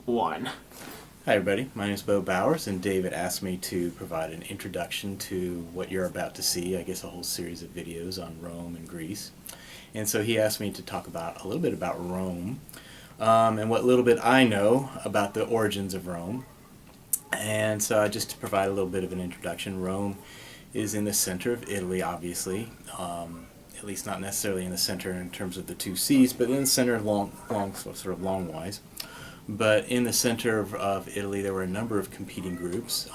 1. Hi everybody, my name is Beau Bowers, and David asked me to provide an introduction to what you're about to see, I guess a whole series of videos on Rome and Greece. And so he asked me to talk about a little bit about Rome, and what little bit I know about the origins of Rome. And so just to provide a little bit of an introduction, Rome is in the center of Italy, obviously. At least not necessarily in the center in terms of the two seas, but in the center long-wise. But in the center of Italy, there were a number of competing groups.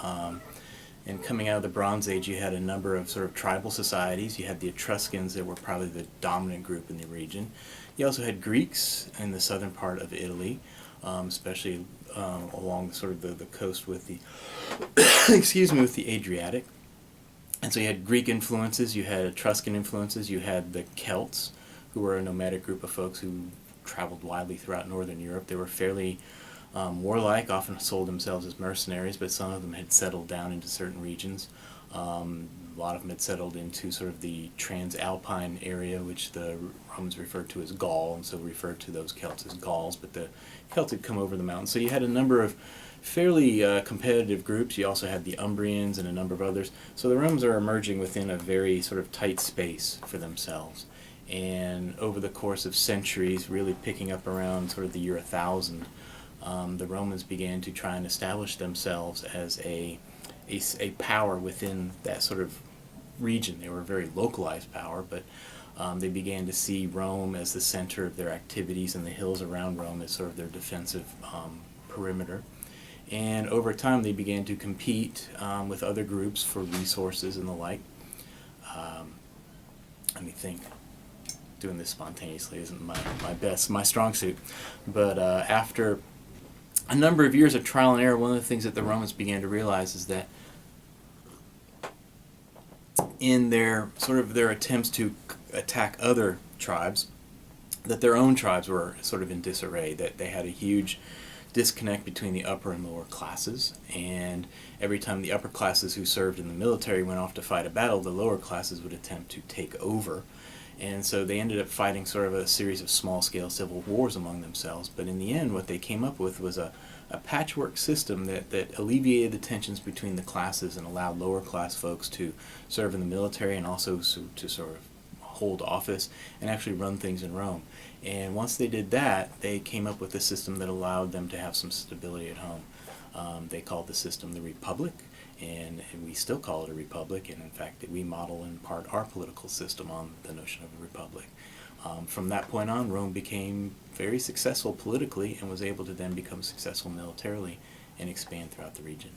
And coming out of the Bronze Age, you had a number of sort of tribal societies. You had the Etruscans that were probably the dominant group in the region. You also had Greeks in the southern part of Italy, especially along sort of the coast with the with the Adriatic. And so you had Greek influences, you had Etruscan influences, you had the Celts, who were a nomadic group of folks who traveled widely throughout northern Europe. They were fairly warlike, often sold themselves as mercenaries, but some of them had settled down into certain regions. A lot of them had settled into sort of the Transalpine area, which the Romans referred to as Gaul, and so referred to those Celts as Gauls, but the Celts had come over the mountains. So you had a number of fairly competitive groups. You also had the Umbrians and a number of others. So the Romans are emerging within a very sort of tight space for themselves. And over the course of centuries, really picking up around sort of the year 1000, the Romans began to try and establish themselves as a power within that sort of region. They were a very localized power, but they began to see Rome as the center of their activities, and the hills around Rome as sort of their defensive perimeter. And over time, they began to compete with other groups for resources and the like. Let me think. Doing this spontaneously isn't my strong suit. But after a number of years of trial and error, one of the things that the Romans began to realize is that in their attempts to attack other tribes, that their own tribes were sort of in disarray, that they had a huge disconnect between the upper and lower classes, and every time the upper classes who served in the military went off to fight a battle, the lower classes would attempt to take over. And so they ended up fighting sort of a series of small-scale civil wars among themselves. But in the end, what they came up with was a patchwork system that alleviated the tensions between the classes and allowed lower-class folks to serve in the military and also to sort of hold office and actually run things in Rome. And once they did that, they came up with a system that allowed them to have some stability at home. They called the system the Republic, and we still call it a republic, and in fact we model in part our political system on the notion of a republic. From that point on, Rome became very successful politically and was able to then become successful militarily and expand throughout the region.